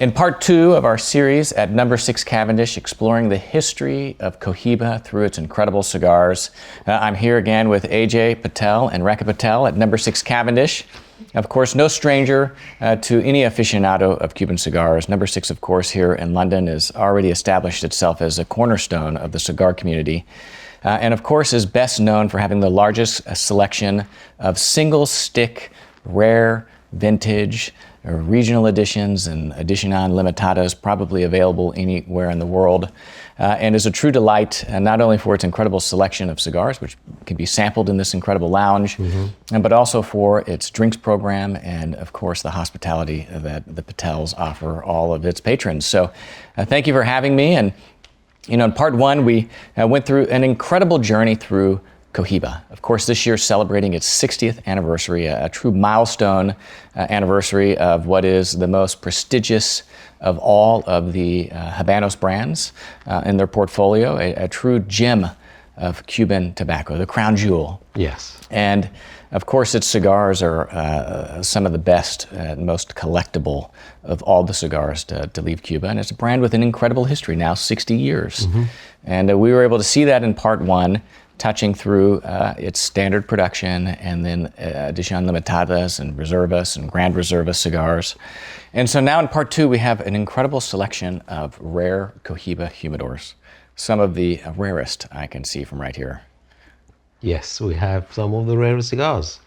In part 2 of our series at No.6 Cavendish, exploring the history of Cohiba through its incredible cigars, I'm here again with Ajay Patel and Rekha Patel at No.6 Cavendish. Of course, no stranger to any aficionado of Cuban cigars. No.6, of course, here in London has already established itself as a cornerstone of the cigar community. And of course is best known for having the largest selection of single stick, rare, vintage, regional editions and edition limitadas probably available anywhere in the world, and is a true delight, not only for its incredible selection of cigars, which can be sampled in this incredible lounge, but also for its drinks program and, of course, the hospitality that the Patels offer all of its patrons. So thank you for having me. And in part 1, we went through an incredible journey through Cohiba. Of course, this year celebrating its 60th anniversary, a true milestone anniversary of what is the most prestigious of all of the Habanos brands in their portfolio, a true gem of Cuban tobacco, the crown jewel. Yes. And of course, its cigars are some of the best and most collectible of all the cigars to leave Cuba. And it's a brand with an incredible history, now 60 years. And we were able to see that in part 1, touching through its standard production and then edition limitadas and reservas and grand reserva cigars. And so now in part 2, we have an incredible selection of rare Cohiba humidors. Some of the rarest I can see from right here. Yes, we have some of the rarest cigars.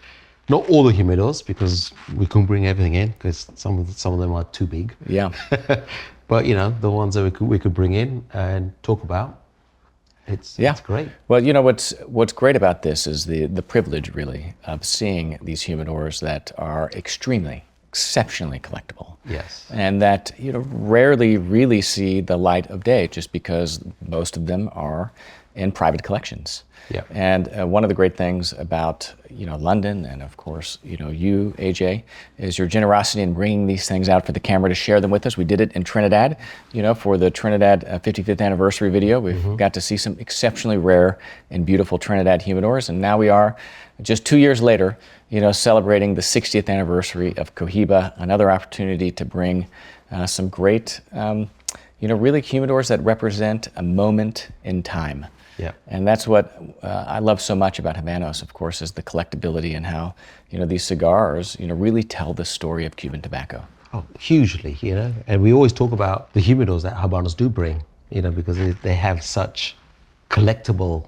Not all the humidors, because we couldn't bring everything in, because some of them are too big. Yeah. But the ones that we could bring in and talk about. It's great. Well, what's great about this is the privilege, really, of seeing these humidors that are exceptionally collectible. Yes. And that rarely really see the light of day, just because most of them are in private collections. Yeah. And one of the great things about London, and of course you, AJ, is your generosity in bringing these things out for the camera to share them with us. We did it in Trinidad, for the Trinidad 55th anniversary video. We've got to see some exceptionally rare and beautiful Trinidad humidors, and now we are just 2 years later, celebrating the 60th anniversary of Cohiba. Another opportunity to bring some great, really humidors that represent a moment in time. Yeah. And that's what I love so much about Habanos, of course, is the collectability and how, these cigars, really tell the story of Cuban tobacco. Oh, hugely, And we always talk about the humidors that Habanos do bring, because they have such collectible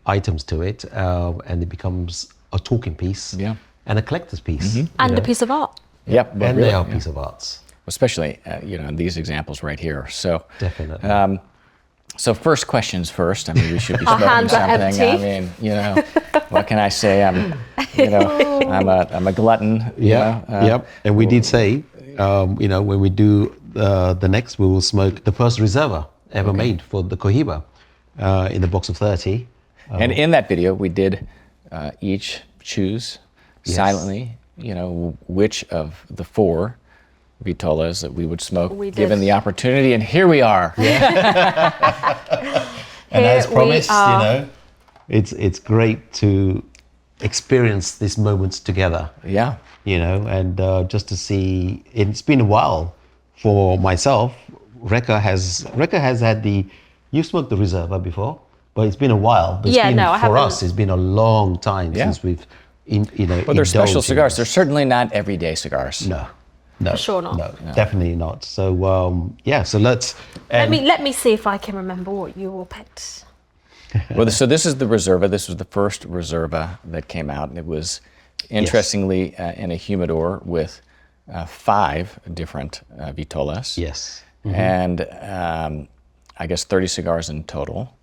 items to it, and it becomes a talking piece and a collector's piece. And a piece of art. Yep. And really, they are a piece of arts. Especially, in these examples right here. So definitely. So first questions first. I mean, we should be smoking something. I mean, what can I say? I'm a glutton. Yep. And we did say, when we do the next, we will smoke the first Reserva ever made for the Cohiba in the box of 30. And in that video, we did each choose silently, which of the 4 vitolas that we would smoke, given the opportunity, and here we are. And as promised, it's great to experience these moments together. Yeah. And just to see, it's been a while for myself. Rekha has had you smoked the Reserva before, but it's been a while. But for us, it's been a long time since we've, Well, they're special cigars. They're certainly not everyday cigars. No, for sure not. No, definitely not. So so let's. Let me see if I can remember what you all picked. Well, so this is the Reserva. This was the first Reserva that came out, and it was interestingly in a humidor with 5 different vitolas. Yes. And I guess 30 cigars in total,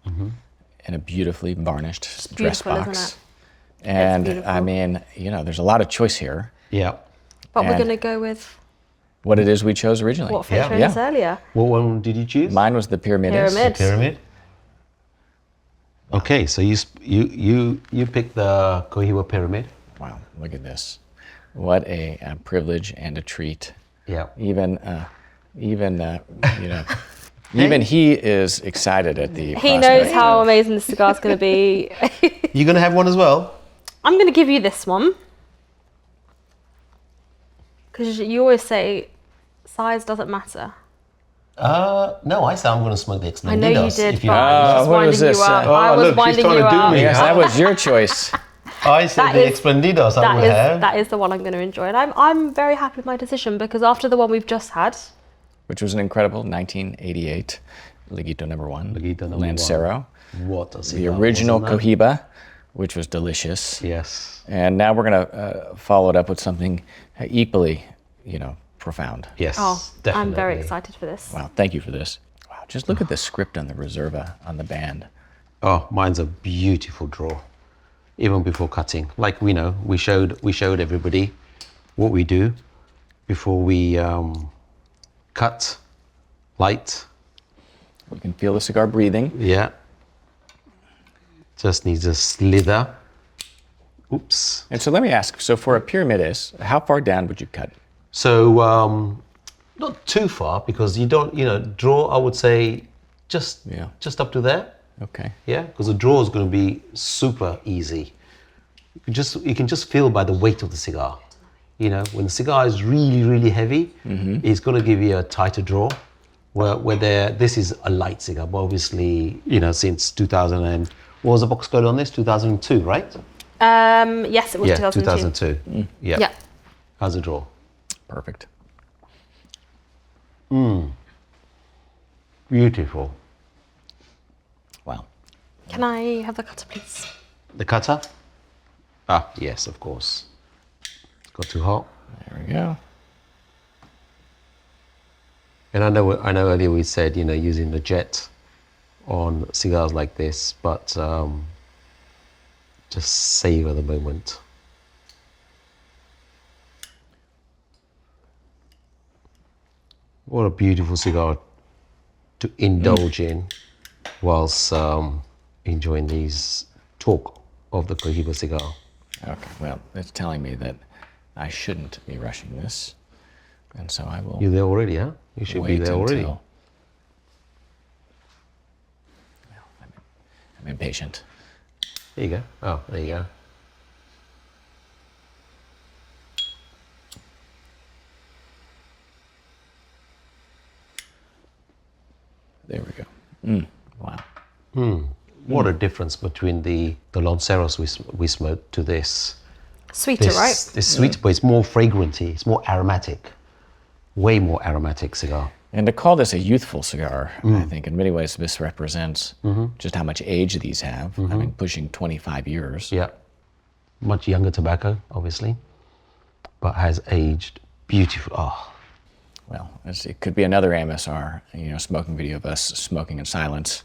in a beautifully varnished dress box. Isn't it? And I mean, there's a lot of choice here. Yeah. But we're going to go with what it is we chose originally. what featured us earlier. What one did you choose? Mine was the Pyramid. The Pyramid. Okay, so you picked the Cohiba Pyramid. Wow, look at this! What a privilege and a treat. Yeah. Even he is excited at the. He knows how amazing the cigar's going to be. You're going to have one as well? I'm going to give you this one. Because you always say size doesn't matter. No, I said I'm going to smoke the Expendidos. I know you did, if you but I was just what was winding this? you up. Oh, I was look, she's winding trying you to do up. me. Yes, that was your choice. I said That the is- Expendidos I would have. That is the one I'm going to enjoy. And I'm very happy with my decision because after the one we've just had, Which was an incredible 1988 Liguito number 1. Liguito number Lancero. What a The cigar, original wasn't it? Cohiba, which was delicious. Yes. And now we're going to follow it up with something equally, profound. Yes, I'm definitely. very excited for this. Wow, thank you for this. Wow, just look at the script on the Reserva on the band. Oh, mine's a beautiful draw. Even before cutting, like we showed everybody what we do before we cut, light. You can feel the cigar breathing. Yeah. Just needs a slither. Oops. And so let me ask, so for a Pyramides, how far down would you cut it? So not too far because you don't, draw. I would say just up to there. Okay. Yeah, because the draw is going to be super easy. You can just feel by the weight of the cigar. When the cigar is really, really heavy, it's going to give you a tighter draw. This is a light cigar, but obviously, since 2000 and what was the box code on this? 2002, right? Yes, it was 2002. 2002. Yeah. Yeah. How's the draw? Perfect. Beautiful. Wow. Can I have the cutter, please? The cutter? Ah, yes, of course. Got too hot. There we go. And I know earlier we said, using the jet on cigars like this, but just savor the moment. What a beautiful cigar to indulge in whilst enjoying these talk of the Cohiba cigar. Okay, well, it's telling me that I shouldn't be rushing this. And so I will You're there already, huh? You should be wait there already. until... Well, I'm impatient. There you go. Oh, there you go. There we go. Wow. What a difference between the Lanceros we smoked to this. Sweeter, right? It's sweet, but it's more fragranty. It's more aromatic. Way more aromatic cigar. And to call this a youthful cigar, I think in many ways this represents just how much age these have. I mean, pushing 25 years. Yeah. Much younger tobacco, obviously, but has aged beautifully. Oh, Well, it could be another AMSR, smoking video of us smoking in silence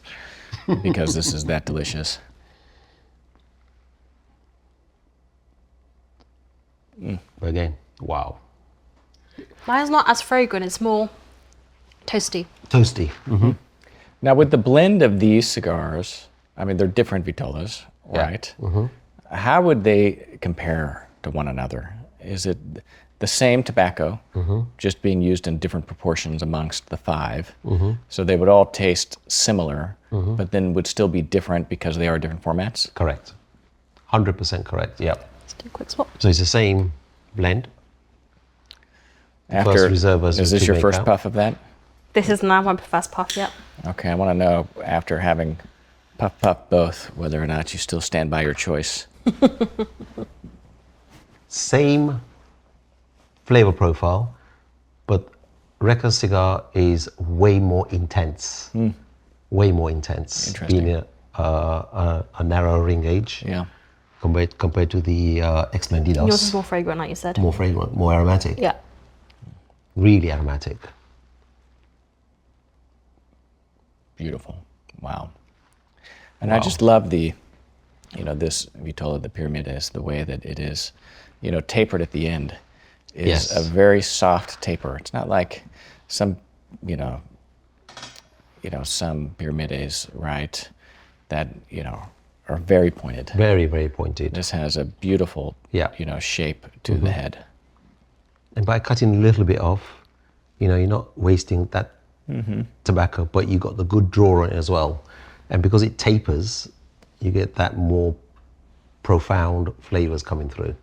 because this is that delicious. but again, wow. Mine's not as fragrant, it's more toasty. Toasty. Now, with the blend of these cigars, I mean, they're different vitolas, right? How would they compare to one another? Is it the same tobacco, just being used in different proportions amongst the 5? So they would all taste similar, but then would still be different because they are different formats? Correct. 100% correct. Yeah. Let's do a quick swap. So it's the same blend. After, Reservas is this to your make first out. puff of that? This is now my first puff, yeah. Okay, I want to know, after having puff both, whether or not you still stand by your choice. Same flavor profile, but Rekha's cigar is way more intense. Way more intense. Interesting. Being a narrow ring gauge Yeah. compared to the Expendidos. Yours is more fragrant, like you said. More fragrant, more aromatic. Yeah. Really aromatic. Beautiful. Wow. And I just love the, this Vitola, the Pyramides, the way that it is, tapered at the end is Yes. a very soft taper. It's not like some, some Pyramides, right, that, are very pointed. Very, very pointed. This has a beautiful, Yeah. shape to the head. And by cutting a little bit off, you're not wasting that tobacco, but you got the good draw on it as well. And because it tapers, you get that more profound flavors coming through.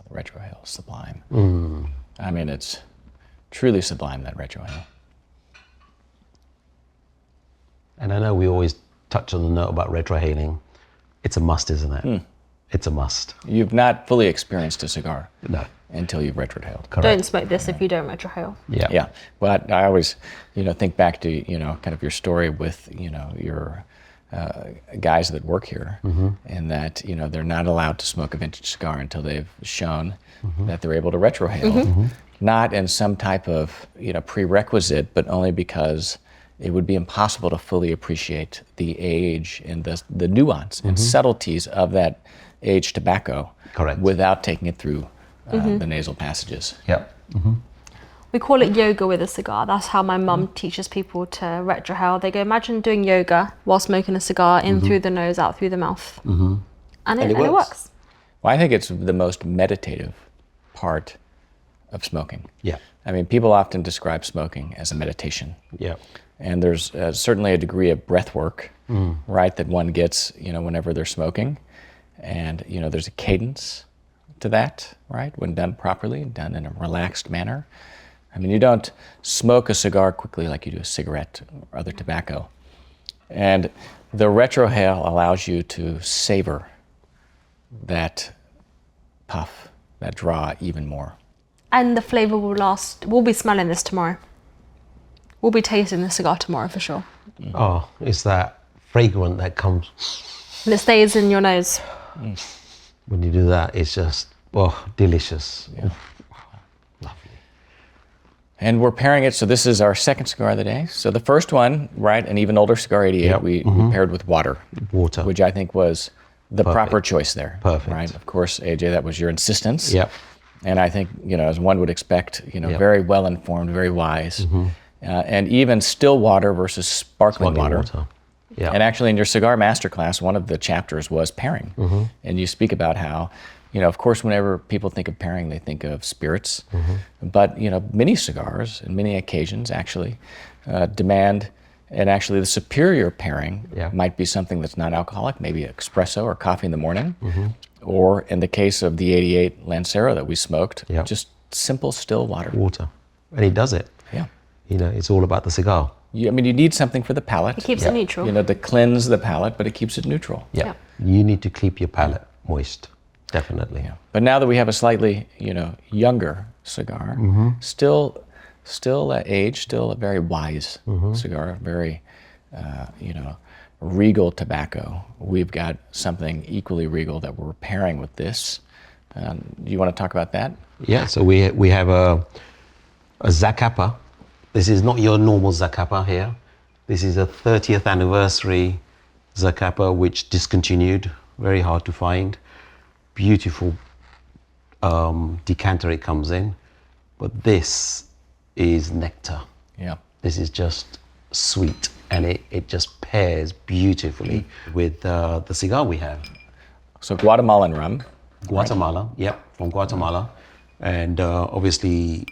The retrohale is sublime. I mean, it's Truly sublime, that retrohale. And I know we always touch on the note about retrohaling. It's a must, isn't it? It's a must. You've not fully experienced a cigar. No. Until you've retrohaled. Correct. Don't smoke this if you don't retrohale. Yeah. Yeah. But I always, think back to, kind of your story with, your guys that work here, and that, they're not allowed to smoke a vintage cigar until they've shown that they're able to retrohale. Not in some type of, prerequisite, but only because it would be impossible to fully appreciate the age and the nuance and subtleties of that aged tobacco. Correct. Without taking it through the nasal passages. Yep. We call it yoga with a cigar. That's how my mum teaches people to retrohale. They go, imagine doing yoga while smoking a cigar, in through the nose, out through the mouth. And it works. Well, I think it's the most meditative part of smoking. Yeah. I mean, people often describe smoking as a meditation. Yeah. And there's certainly a degree of breath work, right, that one gets, whenever they're smoking. And, there's a cadence to that, right, when done properly, done in a relaxed manner. I mean, you don't smoke a cigar quickly like you do a cigarette or other tobacco. And the retrohale allows you to savor that puff, that draw even more. And the flavor will last. We'll be smelling this tomorrow. We'll be tasting the cigar tomorrow for sure. Oh, it's that fragrance that comes. And it stays in your nose. When you do that, it's just, delicious. Yeah. Lovely. And we're pairing it, so this is our second cigar of the day. So the first one, right, an even older cigar, 88, we paired with water. Water. Which I think was the proper choice there. Perfect. Right, of course, AJ, that was your insistence. Yep. And I think, as one would expect, very well informed, very wise. And even still water versus sparkling water. Yeah. And actually in your cigar masterclass, one of the chapters was pairing. And you speak about how, of course, whenever people think of pairing, they think of spirits. But, many cigars, in many occasions, actually demand, and actually the superior pairing might be something that's not alcoholic, maybe espresso or coffee in the morning. Or in the case of the 88 Lancero that we smoked, just simple still water. Water. And he does it. Yeah. It's all about the cigar. You need something for the palate. It keeps it neutral. To cleanse the palate, but it keeps it neutral. Yeah. You need to keep your palate moist, definitely. Yeah. But now that we have a slightly, younger cigar, still aged, still a very wise cigar, very, regal tobacco. We've got something equally regal that we're pairing with this. Do you want to talk about that? Yeah. So we have a Zacapa. This is not your normal Zacapa here. This is a 30th anniversary Zacapa, which discontinued, very hard to find. Beautiful decanter it comes in. But this is nectar. Yeah. This is just sweet, and it just pairs beautifully with the cigar we have. So Guatemalan rum. Guatemala, from Guatemala. And obviously,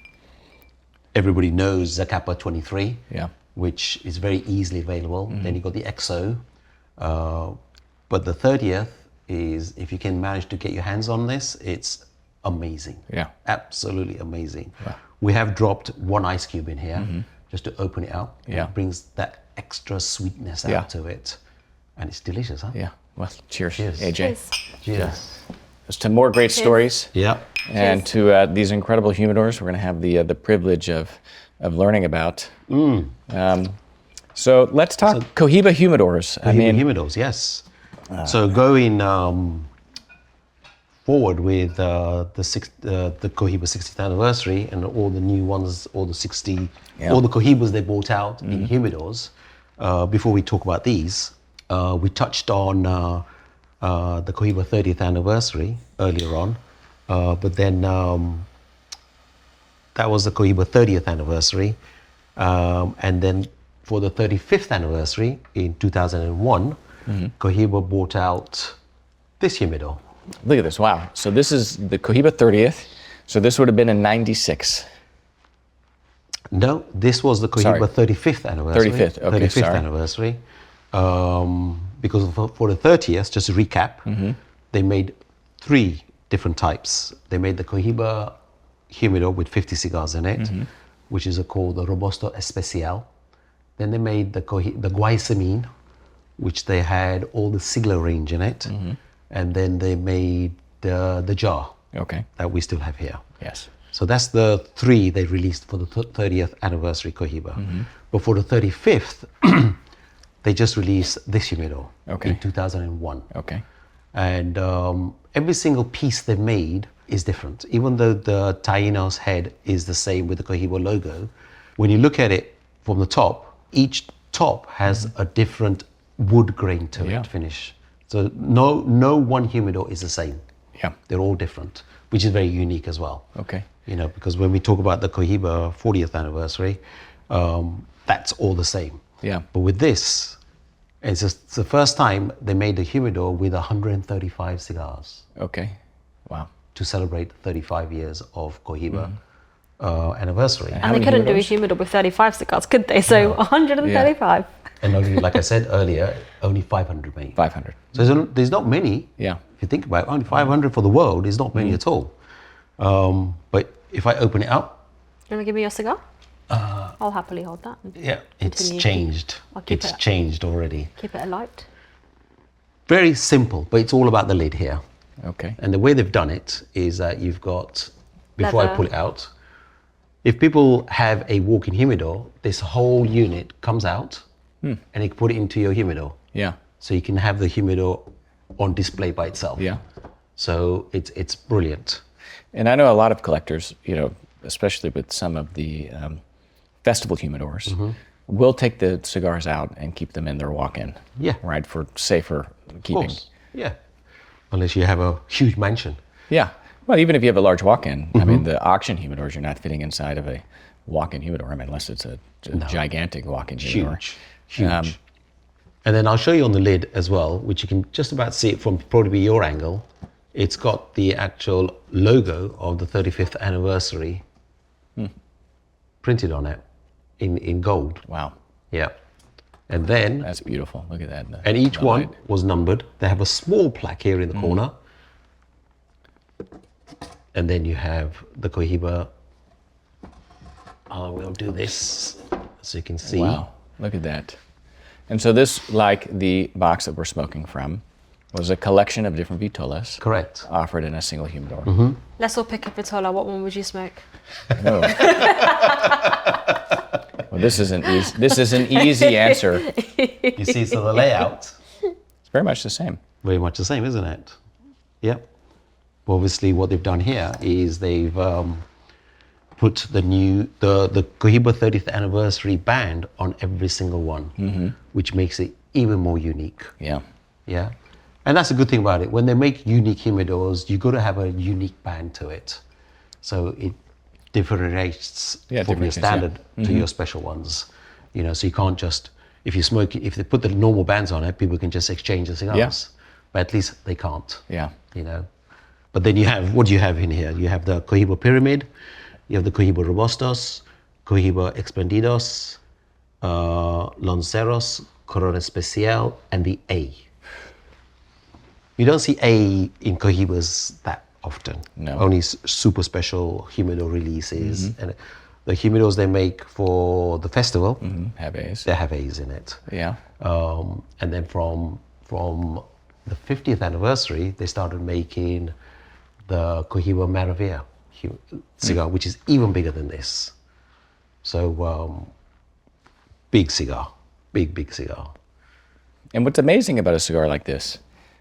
everybody knows Zacapa 23, which is very easily available. Then you got the XO. But the 30th is, if you can manage to get your hands on this, it's amazing. Yeah. Absolutely amazing. Wow. We have dropped one ice cube in here just to open it up. Yeah. It brings that extra sweetness out to it. And it's delicious, huh? Yeah. Well, cheers, AJ. Cheers. Cheers. To more great stories. Yeah. And to these incredible humidors we're going to have the privilege of learning about. So let's talk Cohiba humidors. Cohiba humidors, yes. So going forward with the Cohiba 60th anniversary and all the new ones, all the 60, all the Cohibas they brought out in humidors. Before we talk about these, we touched on the Cohiba 30th anniversary earlier on, but then that was the Cohiba 30th anniversary, and then for the 35th anniversary in 2001, Cohiba brought out this humidor. Look at this, wow. So this is the Cohiba 30th, so this would have been in 96. No, this was the Cohiba 35th anniversary. 35th, okay, 35th anniversary. Because for the 30th, just to recap, they made 3 different types. They made the Cohiba humidor with 50 cigars in it. which is called the Robusto Especial. Then they made the Guaysamine, which they had all the Siglo range in it. And then they made the jar that we still have here. Yes. So that's the 3 they released for the 30th anniversary Cohiba. But for the 35th, they just released this humidor in 2001. Okay. And every single piece they made is different. Even though the Taíno's head is the same with the Cohiba logo, when you look at it from the top, each top has a different wood grain to it, finish. So no one humidor is the same. Yeah. They're all different, which is very unique as well. Okay. You know, because when we talk about the Cohiba 40th anniversary, that's all the same. Yeah. But with this, it's just the first time they made a humidor with 135 cigars. Okay. Wow. To celebrate 35 years of Cohiba anniversary. And they couldn't do a humidor with 35 cigars, could they? So 135. And only, like I said earlier, only 500 made. 500. So there's not many. Yeah. If you think about it, only 500 for the world is not many at all. But if I open it up. You want to give me your cigar? I'll happily hold that. Yeah, it's changed. It's changed already. Keep it alight. Very simple, but it's all about the lid here. Okay. And the way they've done it is that you've got, before I pull it out, if people have a walk-in humidor, this whole unit comes out and you can put it into your humidor. Yeah. So you can have the humidor on display by itself. Yeah. So it's brilliant. And I know a lot of collectors, you know, especially with some of the festival humidors, will take the cigars out and keep them in their walk-in. Yeah. Right, for safer keeping. Of course. Yeah. Unless you have a huge mansion. Yeah. Well, even if you have a large walk-in, I mean, the auction humidors, you're not fitting inside of a walk-in humidor. I mean, unless it's a gigantic walk-in humidor. Huge. And then I'll show you on the lid as well, which you can just about see it from probably your angle. It's got the actual logo of the 35th anniversary printed on it in gold. Wow. Yeah. And then... That's beautiful. Look at that. And each one was numbered. They have a small plaque here in the corner. And then you have the Cohiba. We'll do this so you can see. Wow. Look at that. And so this, like the box that we're smoking from, was a collection of different vitolas. Correct. Offered in a single humidor. Let's all pick a vitola. What one would you smoke? No. Well, this is an easy answer. You see, so the layout. It's very much the same. Very much the same, isn't it? Yep. Well, obviously, what they've done here is they've put the Cohiba 30th anniversary band on every single one, which makes it even more unique. Yeah. Yeah. And that's a good thing about it. When they make unique humidors, you got to have a unique band to it. So it differentiates from your standard to your special ones. You know, so you can't just, if they put the normal bands on it, people can just exchange the cigars. Yeah. But at least they can't. Yeah. You know. But then what do you have in here? You have the Cohiba Pyramid, you have the Cohiba Robustos, Cohiba Exprendidos, Lanceros, Corona Especial, and the A. You don't see A in Cohibas that often. No. Only super special humidor releases. And the humidors they make for the festival, have A's. they have A's in it. Yeah. And then from the 50th anniversary, they started making the Cohiba Maravilla cigar, which is even bigger than this. So big cigar, big cigar. And what's amazing about a cigar like this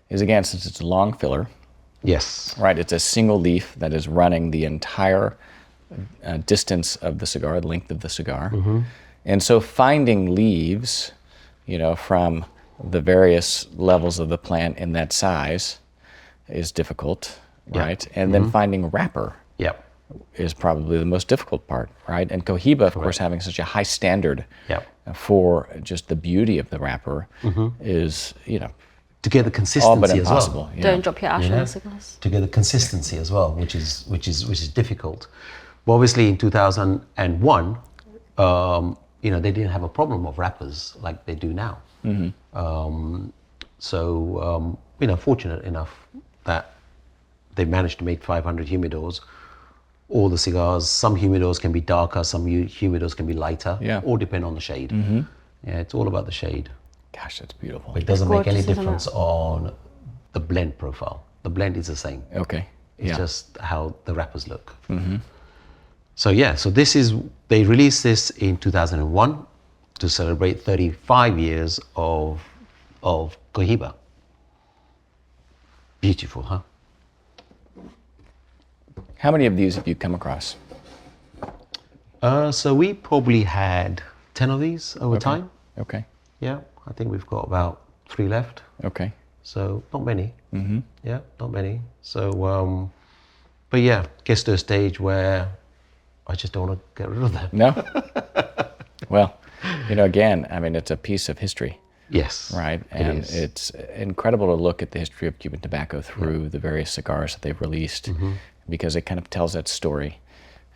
is, again, since it's a long filler, yes, right, it's a single leaf that is running the entire distance of the cigar, the length of the cigar. And so finding leaves, you know, from the various levels of the plant in that size is difficult, right? And then finding wrapper is probably the most difficult part, right? And Cohiba, of course, having such a high standard for just the beauty of the wrapper is, you know, to get the consistency all but as impossible. well. Yeah. Don't drop your ash on the cigars. To get the consistency as well, which is difficult. Well, obviously in 2001, you know, they didn't have a problem of wrappers like they do now. So, you know, fortunate enough that they managed to make 500 humidors all the cigars. Some humidors can be darker, some humidors can be lighter. Yeah. All depend on the shade. Yeah, it's all about the shade. Gosh, that's beautiful. But it doesn't make any gorgeous, isn't difference it? on the blend profile. The blend is the same. Okay. It's Yeah. just how the wrappers look. So yeah, so they released this in 2001 to celebrate 35 years of Cohiba. Beautiful, huh? How many of these have you come across? So we probably had 10 of these over time. Okay. Yeah, I think we've got about 3 left. Okay. So not many. Yeah, not many. So, but yeah, gets to a stage where I just don't want to get rid of them. No? Well, again, I mean, it's a piece of history, Yes. right? It And is. it's incredible to look at the history of Cuban tobacco through the various cigars that they've released because it kind of tells that story.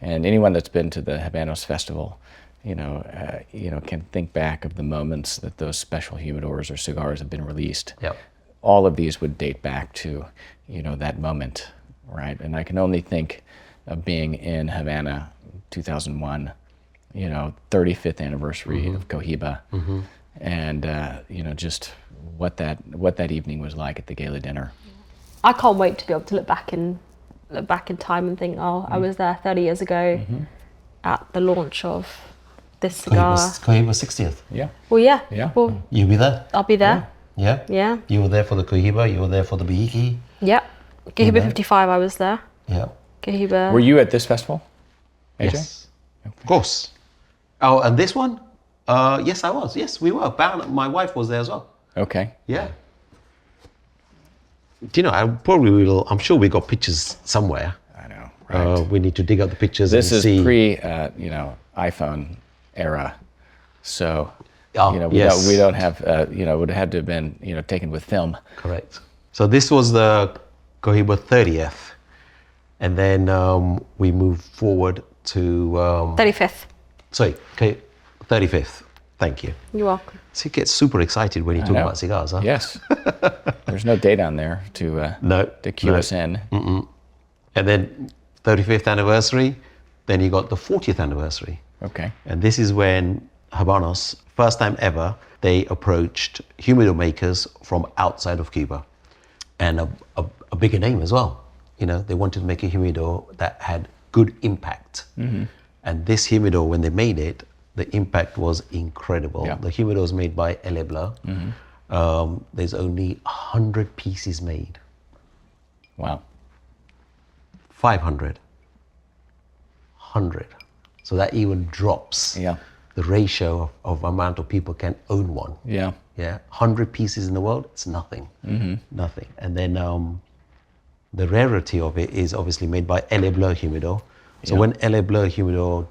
And anyone that's been to the Habanos festival, can think back of the moments that those special humidors or cigars have been released. Yep. All of these would date back to, that moment, right? And I can only think of being in Havana, 2001, 35th anniversary of Cohiba, and just what that evening was like at the gala dinner. I can't wait to be able to look back in time and think, oh, I was there 30 years ago at the launch of this cigar. Cohiba 60th. Yeah. Well, yeah. Yeah. Well, You'll be there. I'll be there. Yeah. Yeah. You were there for the Cohiba. You were there for the Behike. Yeah. Cohiba 55, I was there. Yeah. Cohiba. Were you at this festival, AJ? Yes. Of course. Oh, and this one? Yes, I was. Yes, we were. My wife was there as well. Okay. Yeah. Do you know, I'm sure we got pictures somewhere. I know. Right. We need to dig up the pictures This and is see. pre, iPhone era, so Oh, yes. we don't have, it would have had to have been, taken with film. Correct. So this was the Cohiba 30th. And then we moved forward to... 35th. Sorry, 35th. Thank you. You're welcome. So you get super excited when you talk know. about cigars, huh? Yes. There's no date on there to cue us in. And then 35th anniversary, then you got the 40th anniversary. Okay. And this is when Habanos, first time ever, they approached humidor makers from outside of Cuba. And a bigger name as well. They wanted to make a humidor that had good impact. And this humidor, when they made it, the impact was incredible. Yeah. The humidor was made by Elebla. There's only 100 pieces made. Wow. 500. 100. So that even drops Yeah. the ratio of amount of people can own one. Yeah. Yeah, 100 pieces in the world, it's nothing. Nothing. And then the rarity of it is obviously made by Elebla Humidor. So when Elebla Humidor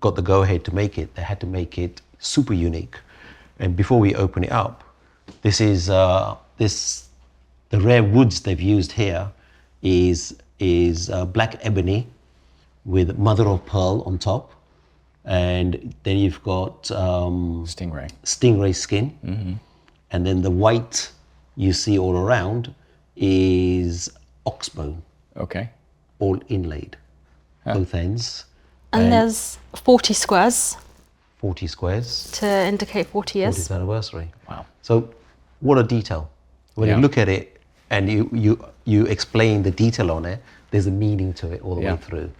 got the go-ahead to make it, they had to make it super unique. And before we open it up, this is the rare woods they've used here is black ebony with mother of pearl on top. And then you've got stingray skin. And then the white you see all around is oxbone, Okay. all inlaid, both ends. And there's 40 squares 40 squares, to indicate 40 years. 40th anniversary. Wow. So what a detail. When you look at it and you explain the detail on it, there's a meaning to it all the way through.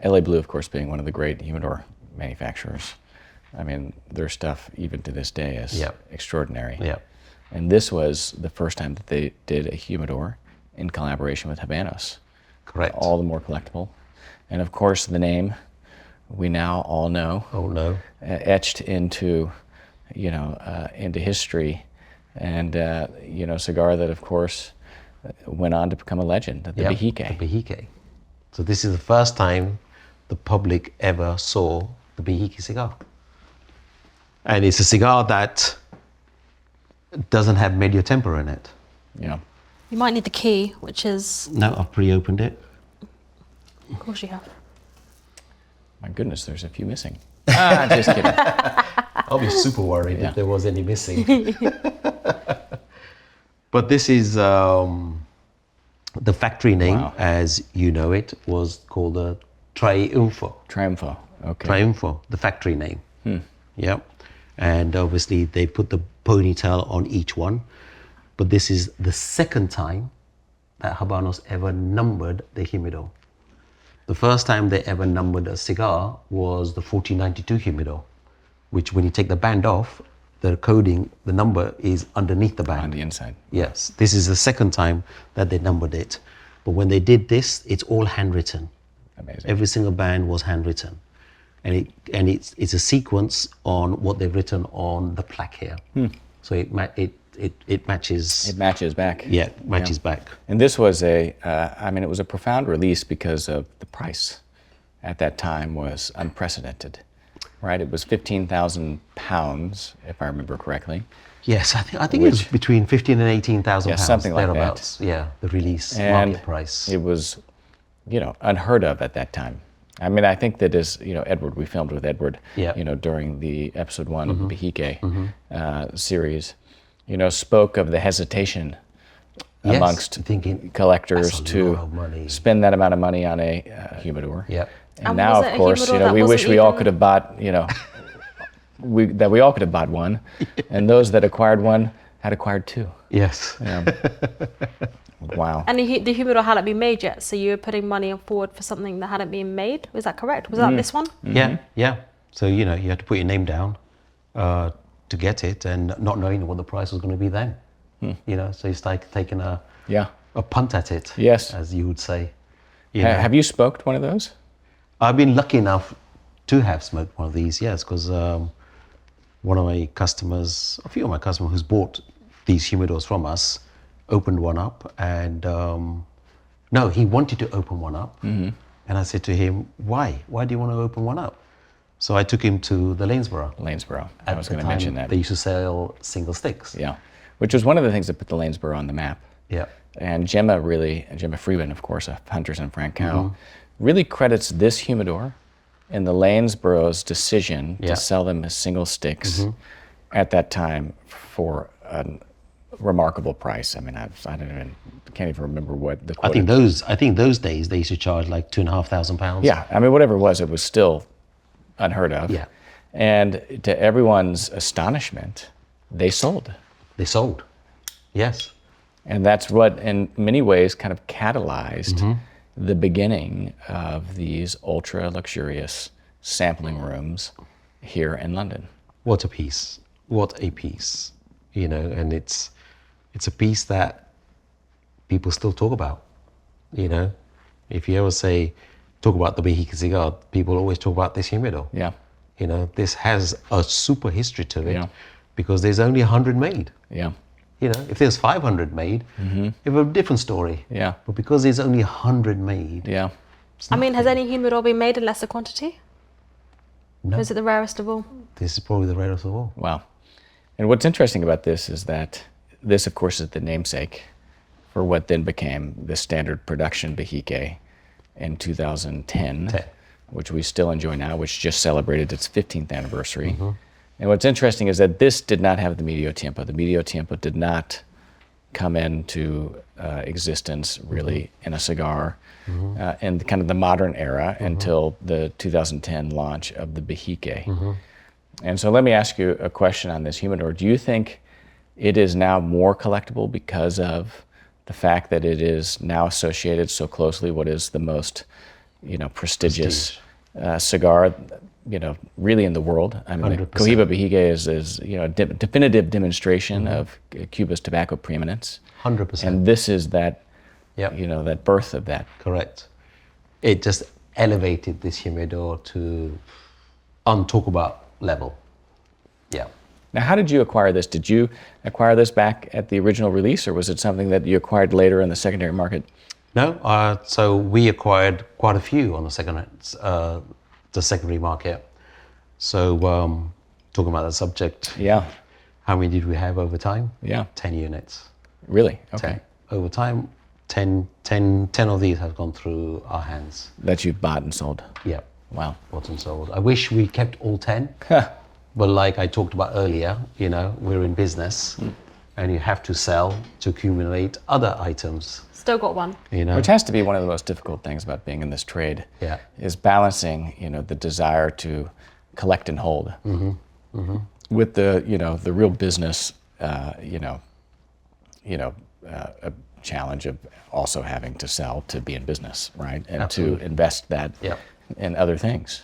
LA Blue, of course, being one of the great humidor manufacturers. I mean, their stuff, even to this day, is extraordinary. Yeah. And this was the first time that they did a humidor in collaboration with Habanos. Correct. All the more collectible. And of course, the name we now all know. Oh no. Etched into, into history, and cigar that, of course, went on to become a legend. The Behike. The Behike. So this is the first time the public ever saw the Behike cigar, and it's a cigar that doesn't have medio tempo in it. Yeah. You might need the key, which is... No, I've pre-opened it. Of course you have. My goodness, there's a few missing. Just kidding. I'll be super worried if there was any missing. But this is The factory name, Wow. as you know it, was called the Triunfo. Triumfo. Okay. Triunfo, the factory name. Yep. And obviously they put the ponytail on each one. But this is the second time that Habanos ever numbered the humidor. The first time they ever numbered a cigar was the 1492 humidor, which when you take the band off, the coding, the number is underneath the band. On the inside. Yes, this is the second time that they numbered it. But when they did this, it's all handwritten. Amazing. Every single band was handwritten. And it's a sequence on what they've written on the plaque here. So it matches. It matches back. Yeah, it matches back. And this was it was a profound release because of the price at that time was unprecedented, right? It was 15,000 pounds, if I remember correctly. Yes, I think it was between 15 and 18,000 pounds. Something like thereabouts. that. Yeah, the release And market price. it was, unheard of at that time. I mean, I think that is, Edward, we filmed with Edward, during the episode 1 of the Behike series, spoke of the hesitation amongst collectors to spend that amount of money on a humidor. Yep. And now, of course, we wish we all could have bought, that we all could have bought one, and those that acquired one had acquired two. Yes. Wow. And the humidor hadn't been made yet, so you were putting money forward for something that hadn't been made. Was that correct? Was that this one? Yeah. So you had to put your name down to get it, and not knowing what the price was going to be then. So it's like taking a punt at it. Yes, as you would say. Have you smoked one of those? I've been lucky enough to have smoked one of these. Yes, because one of my customers, a few of my customers who's bought these humidors from us, opened one up, and no, he wanted to open one up, and I said to him, "Why? Why do you want to open one up?" So I took him to the Lanesborough. I was going to mention that. They used to sell single sticks. Yeah, which was one of the things that put the Lanesborough on the map. Yeah. And Gemma Freeman, of course, of Hunters and Francois, really credits this humidor in the Lanesborough's decision to sell them as single sticks at that time for a remarkable price. I mean, can't even remember what the quote. I think those days they used to charge like £2,500. Yeah, I mean, whatever it was still unheard of. Yeah. And to everyone's astonishment, they sold. They sold. Yes. And that's what, in many ways, kind of catalyzed the beginning of these ultra luxurious sampling rooms here in London. What a piece! What a piece! And it's a piece that people still talk about. If you ever talk about the Behike cigar, people always talk about this humidor. Yeah. This has a super history to it because there's only 100 made. Yeah. If there's 500 made, it would be a different story. Yeah. But because there's only 100 made. Yeah. Has any humidor been made in lesser quantity? No. Or is it the rarest of all? This is probably the rarest of all. Wow. And what's interesting about this is that this, of course, is the namesake for what then became the standard production Behike in 2010, which we still enjoy now, which just celebrated its 15th anniversary. And what's interesting is that this did not have the medio tiempo. The medio tiempo did not come into existence really in a cigar in kind of the modern era until the 2010 launch of the Behike. And so let me ask you a question on this humidor. Do you think it is now more collectible because of the fact that it is now associated so closely what is the most, prestigious cigar, really in the world? I mean, 100%. The Cohiba Behike is a definitive demonstration of Cuba's tobacco preeminence. 100%. And this is that, that birth of that. Correct. It just elevated this humidor to untalkable level. Yeah. Now, how did you acquire this? Did you acquire this back at the original release, or was it something that you acquired later in the secondary market? No, so we acquired quite a few on the secondary market. So talking about that subject, how many did we have over time? 10 units. Really? Okay. 10. Over time, 10 of these have gone through our hands. That you've bought and sold? Yeah. Wow. Bought and sold. I wish we kept all 10, but like I talked about earlier, we're in business. and you have to sell to accumulate other items. Still got one. You know, Which has to be one of the most difficult things about being in this trade. Yeah. Is balancing, the desire to collect and hold with the real business, a challenge of also having to sell to be in business, right? And Absolutely. to invest that in other things.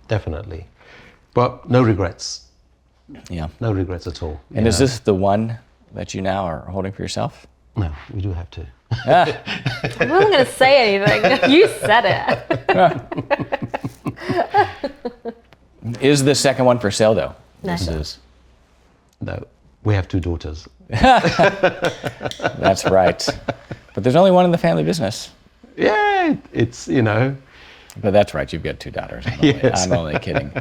Definitely. But no regrets. Yeah. No regrets at all. And is this the one that you now are holding for yourself? No, we do have to. I wasn't going to say anything. You said it. Is the second one for sale, though? No. This is. No, we have two daughters. That's right. But there's only one in the family business. Yeah, it's, But that's right. You've got two daughters. I'm only kidding.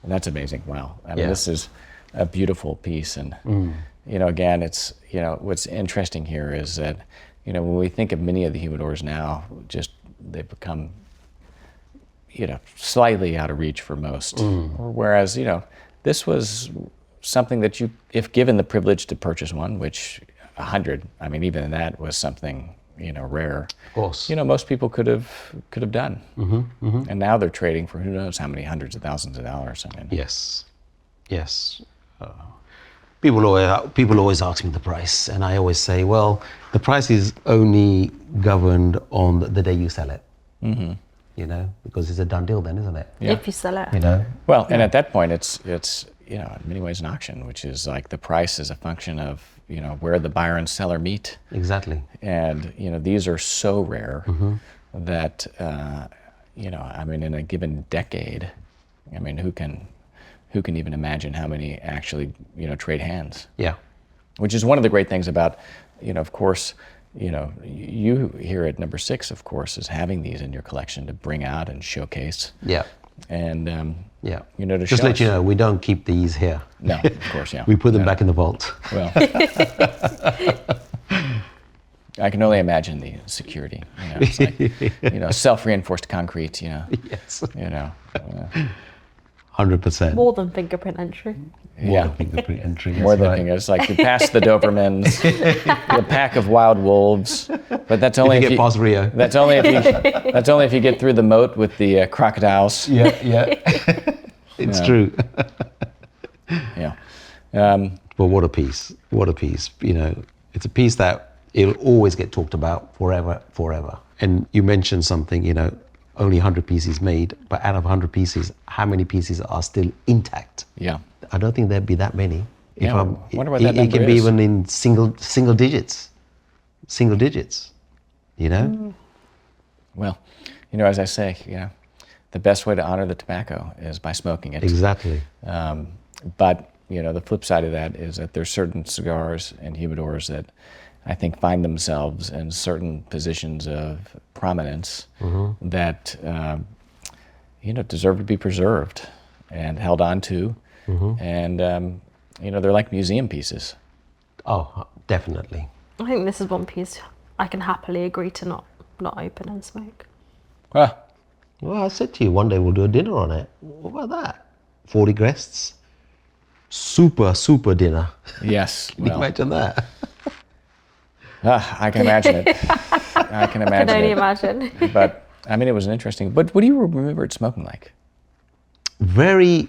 That's amazing. Wow. I mean, this is a beautiful piece. And, again, it's, what's interesting here is that, when we think of many of the humidors now, they've become, slightly out of reach for most. Whereas, this was something that you, if given the privilege to purchase one, which 100, I mean, even that was something, rare. Of course. Most people could have done. And now they're trading for who knows how many hundreds of thousands of dollars. I mean, Yes. People always ask me the price, and I always say, well, the price is only governed on the day you sell it. Because it's a done deal then, isn't it? Yeah. If you sell it. Well, and at that point, it's in many ways an auction, which is like the price is a function of where the buyer and seller meet. Exactly. And these are so rare that I mean, in a given decade, I mean, who can even imagine how many actually trade hands? Yeah. Which is one of the great things about, of course, you here at No. 6, of course, is having these in your collection to bring out and showcase. Yeah. And to just show let us. you know, we don't keep these here. No, of course, yeah. We put them back in the vault. Well, I can only imagine the security. It's like, self-reinforced concrete. Yes. 100%. More than fingerprint entry. Yeah. Fingerprint entry. More than thing. It's like you pass the Dobermans, the pack of wild wolves, but that's only if if you get past Rio. That's only if you get through the moat with the crocodiles. Yeah. It's true. Yeah. But what a piece. What a piece. It's a piece that it'll always get talked about forever. And you mentioned something, only 100 pieces made, but out of 100 pieces, how many pieces are still intact? Yeah. I don't think there'd be that many. Yeah, I wonder what that it number can be is. even in single digits. Well, as I say, the best way to honor the tobacco is by smoking it. Exactly. But the flip side of that is that there's certain cigars and humidors that I think find themselves in certain positions of prominence that deserve to be preserved and held on to, and they're like museum pieces. Oh, definitely. I think this is one piece I can happily agree to not open and smoke. Ah, Well, I said to you, one day we'll do a dinner on it. What about that? 40 guests. Super dinner. yes. Can you Well, imagine that? I can imagine it. I can imagine Can only it. imagine. But I mean, it was an interesting. But what do you remember it smoking like? Very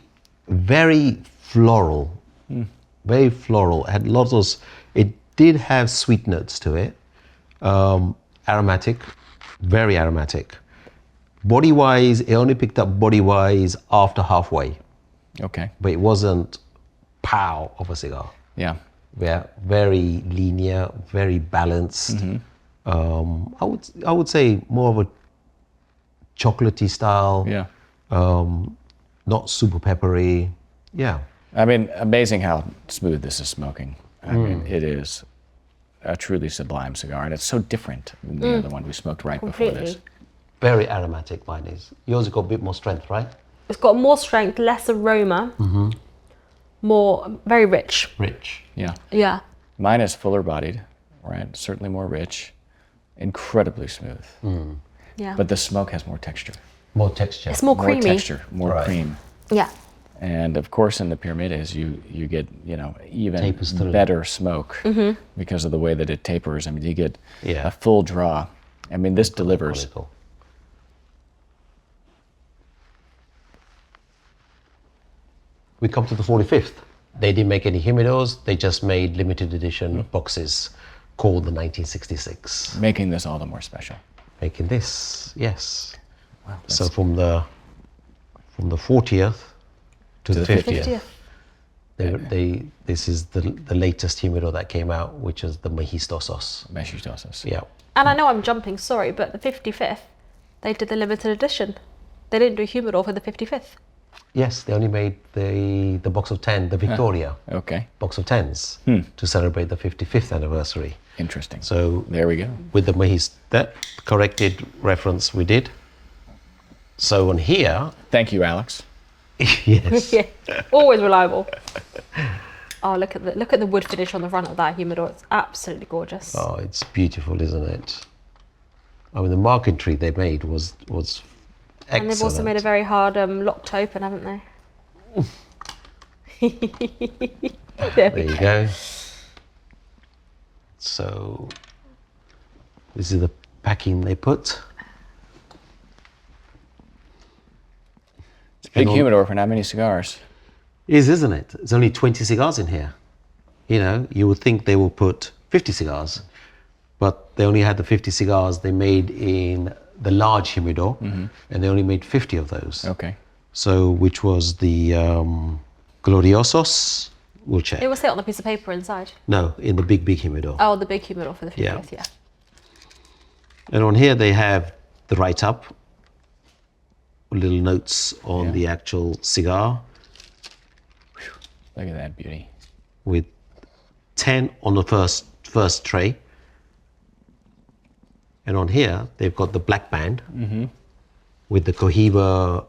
floral. Very floral. It had lots of. It did have sweet notes to it. Aromatic, very aromatic. Body wise, it only picked up body wise after halfway, Okay. but it wasn't pow of a cigar. Yeah. Yeah, very linear, very balanced. I would say more of a chocolatey style. Yeah. Not super peppery. Yeah. I mean, amazing how smooth this is smoking. I mean, it is a truly sublime cigar, and it's so different than the other one we smoked right before this. Completely. Very aromatic, mine is. Yours has got a bit more strength, right? It's got more strength, less aroma, very rich. Rich. Yeah. Yeah. Mine is fuller bodied, right? Certainly more rich, incredibly smooth. Yeah. But the smoke has more texture. More texture. It's more creamy. More texture, more Right. cream. Yeah. And of course, in the Piramides, you get even Tapers through. better smoke because of the way that it tapers. I mean, you get Yeah. a full draw. I mean, this delivers. We come to the 45th. They didn't make any humidors. They just made limited edition boxes called the 1966. Making this all the more special. Making this, yes. Wow, So from the 40th to the 50th. This is the latest humidor that came out, which is the Mejistosos. Mejistosos. Yeah. And I know I'm jumping, sorry, but the 55th, they did the limited edition. They didn't do a humidor for the 55th. Yes, they only made the box of 10, the Victoria Okay. box of 10s to celebrate the 55th anniversary. Interesting. So there we go. with the that corrected reference we did. So on here, Thank you, Alex. yes, Yeah, always reliable. Oh, look at the wood finish on the front of that humidor. It's absolutely gorgeous. oh, it's beautiful, isn't it? I mean, the marquetry they made was excellent. And they've also made a very hard locked open, haven't they? There you go. So this is the packing they put. Big humidor for not many cigars. Isn't it? There's only 20 cigars in here. You would think they will put 50 cigars, but they only had the 50 cigars they made in the large humidor, and they only made 50 of those. Okay. So, which was the Gloriosos? We'll check. It will say on the piece of paper inside. No, in the big humidor. Oh, the big humidor for the 50th, yeah. And on here they have the write-up, little notes on the actual cigar, Look at that beauty. with 10 on the first tray. And on here, they've got the black band with the Cohiba,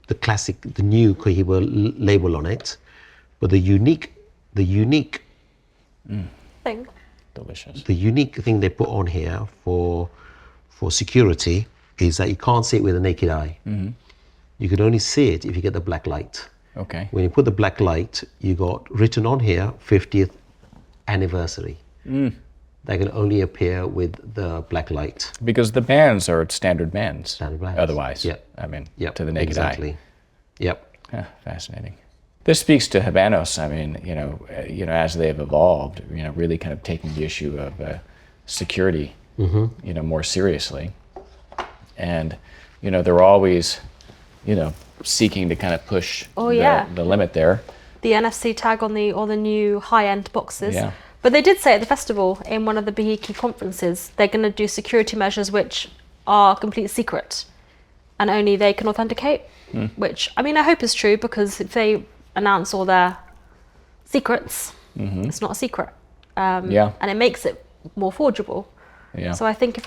the new Cohiba label on it. But the unique Thing. Delicious. the unique thing they put on here for security is that you can't see it with the naked eye. You can only see it if you get the black light. Okay. When you put the black light, you got written on here 50th anniversary. That can only appear with the black light. Because the bands are standard bands. Standard bands. Otherwise. Yep. I mean, Yep, to the naked exactly. eye. Yep. Fascinating. This speaks to Habanos. I mean, as they've evolved, really kind of taking the issue of security, more seriously. And, they're always, seeking to kind of push the limit there. The NFC tag on all the new high-end boxes. Yeah. But they did say at the festival, in one of the Behike conferences, they're going to do security measures which are complete secret and only they can authenticate, which, I mean, I hope is true, because if they announce all their secrets, it's not a secret. And it makes it more forgeable. Yeah. So I think if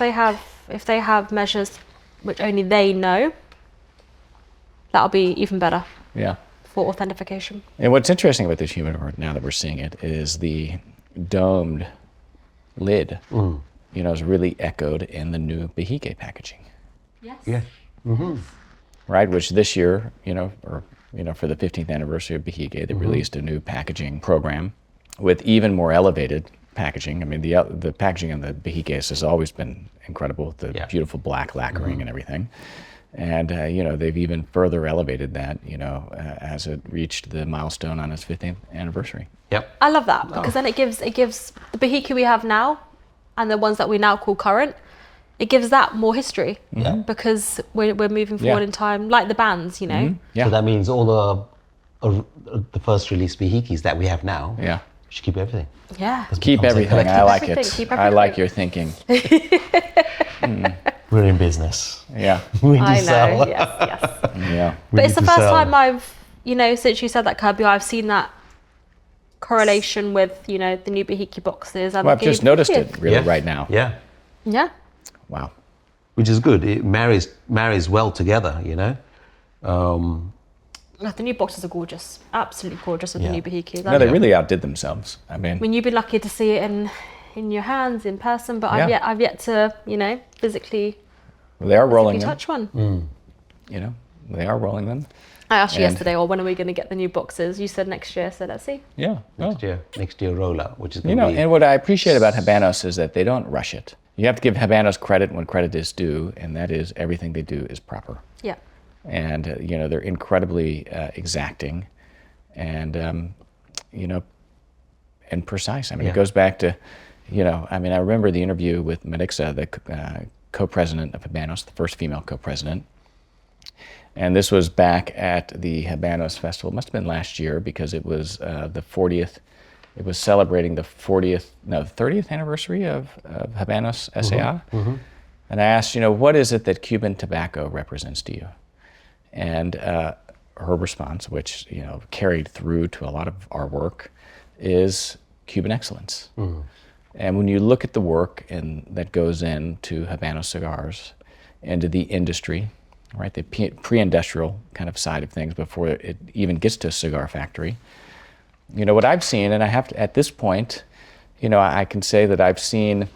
they have measures which only they know, that'll be even better. Yeah. For authentication. And what's interesting about this humidor, now that we're seeing it, is the domed lid. Is really echoed in the new Behike packaging. Yes. Yeah. Right, which this year, for the 15th anniversary of Behike, they released a new packaging program with even more elevated packaging. I mean, the packaging on the Behikes has always been incredible, the beautiful black lacquering and everything. And, they've even further elevated that, as it reached the milestone on its 15th anniversary. Yep. I love that, because then it gives the Behike we have now and the ones that we now call current, it gives that more history, because we're moving forward in time, like the bands, Yeah. So that means all the first release Behikes that we have now, we should keep everything. Yeah. Keep everything. I like it. Keep I like your thinking. We're in business. Yeah. We need to I know, sell. yes. Yeah. But it's the need to first sell. time I've, since you said that, Kirby, I've seen that correlation with, the new Behike boxes. And Well, I've just noticed it really right now. Yeah. Yeah. Wow. Which is good. It marries well together, The new boxes are gorgeous. Absolutely gorgeous with the new Behike. No, they really outdid themselves. I I mean, mean, you've been lucky to see it in your hands, in person, but I've yet to, physically they are rolling them. touch one. They are rolling them. I asked you yesterday, when are we going to get the new boxes? You said next year, so let's see. Yeah. Next year rollout, which is You know, and what I appreciate about Habanos is that they don't rush it. You have to give Habanos credit when credit is due, and that is everything they do is proper. Yeah. And, you know, they're incredibly exacting and, you know, and precise. I mean, it goes back to, you know, I mean, I remember the interview with Medixa, the co-president of Habanos, the first female co-president. And this was back at the Habanos Festival. It must have been last year because it was the 40th. It was celebrating the 30th anniversary of Habanos SAI. Mm-hmm. And I asked, you know, what is it that Cuban tobacco represents to you? And her response, which, you know, carried through to a lot of our work, is Cuban excellence. Mm. And when you look at the work that goes into Habanos cigars, into the industry, right, the pre-industrial kind of side of things before it even gets to a cigar factory. You know, what I've seen, and I have to, at this point, you know, I can say that I've seen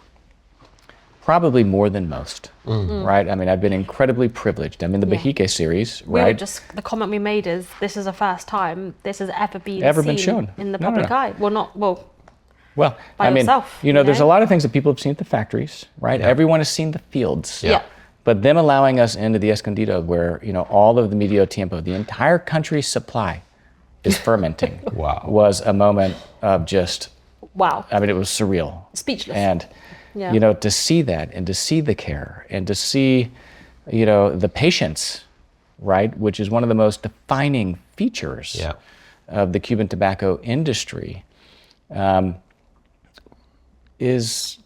probably more than most, right? I mean, I've been incredibly privileged. I mean, the Behike series, right? The comment we made is, this is the first time this has ever been shown in the public eye. Well, by I mean, yourself, you know, there's a lot of things that people have seen at the factories, right? Yeah. Everyone has seen the fields. Yeah. But them allowing us into the Escondido where, you know, all of the medio tiempo, the entire country's supply is fermenting. Wow. Was a moment of just, wow. I mean, it was surreal. Speechless. And, you know, to see that and to see the care and to see, you know, the patience, right, which is one of the most defining features of the Cuban tobacco industry, is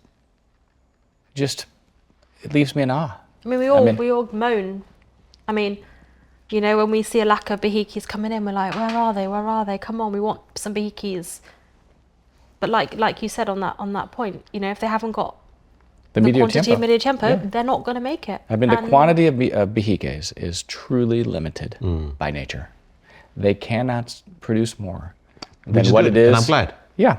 just, it leaves me in awe. I mean, we all moan. I mean, you know, when we see a lack of Behikes coming in, we're like, where are they? Where are they? Come on, we want some Behikes. But like you said on that point, you know, if they haven't got the quantity of medio tiempo, they're not going to make it. I mean, the quantity of Behikes is truly limited by nature. They cannot produce more than what it is. And I'm glad. Yeah.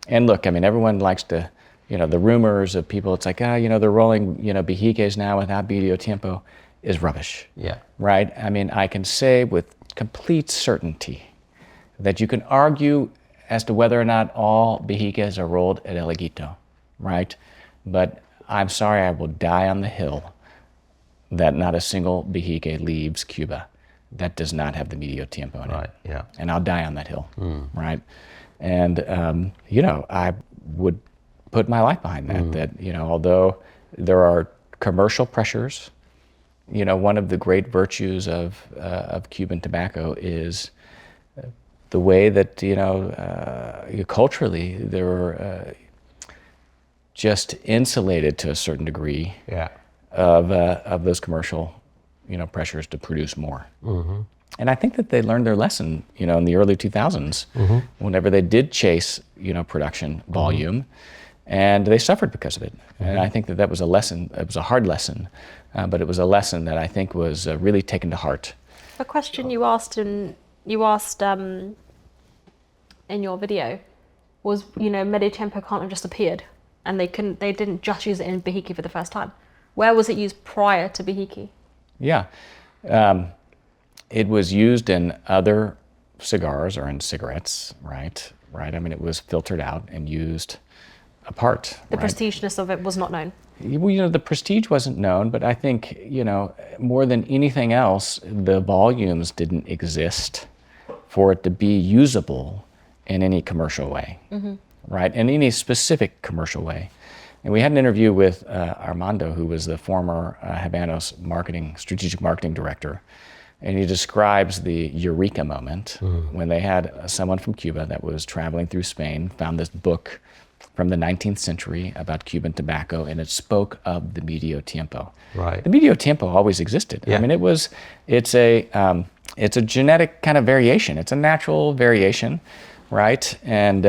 And look, I mean, everyone likes to, you know, the rumors of people, it's like, you know, they're rolling, you know, Behikes now without medio tiempo is rubbish. Yeah. Right? I mean, I can say with complete certainty that you can argue as to whether or not all Behikes are rolled at El Aguito, right? But I'm sorry, I will die on the hill that not a single Behike leaves Cuba that does not have the medio tiempo in it. Right, yeah. And I'll die on that hill, right? And, you know, I would put my life behind that, that, you know, although there are commercial pressures, you know, one of the great virtues of Cuban tobacco is the way that, you know, culturally they were just insulated to a certain degree of those commercial, you know, pressures to produce more. And I think that they learned their lesson, you know, in the early 2000s, whenever they did chase, you know, production volume, and they suffered because of it. And I think that was a lesson. It was a hard lesson, but it was a lesson that I think was really taken to heart. A question you asked in your video was, you know, medio tiempo can't have just appeared, and they didn't just use it in Behike for the first time. Where was it used prior to Behike? Yeah. It was used in other cigars or in cigarettes, right? I mean, it was filtered out and used apart. The prestigeness of it was not known. Well, you know, the prestige wasn't known, but I think, you know, more than anything else, the volumes didn't exist for it to be usable in any commercial way, right? In any specific commercial way. And we had an interview with Armando, who was the former Habanos strategic marketing director. And he describes the eureka moment when they had someone from Cuba that was traveling through Spain, found this book from the 19th century about Cuban tobacco, and it spoke of the medio tiempo. Right. The medio tiempo always existed. Yeah. I mean, it's a genetic kind of variation. It's a natural variation, right? And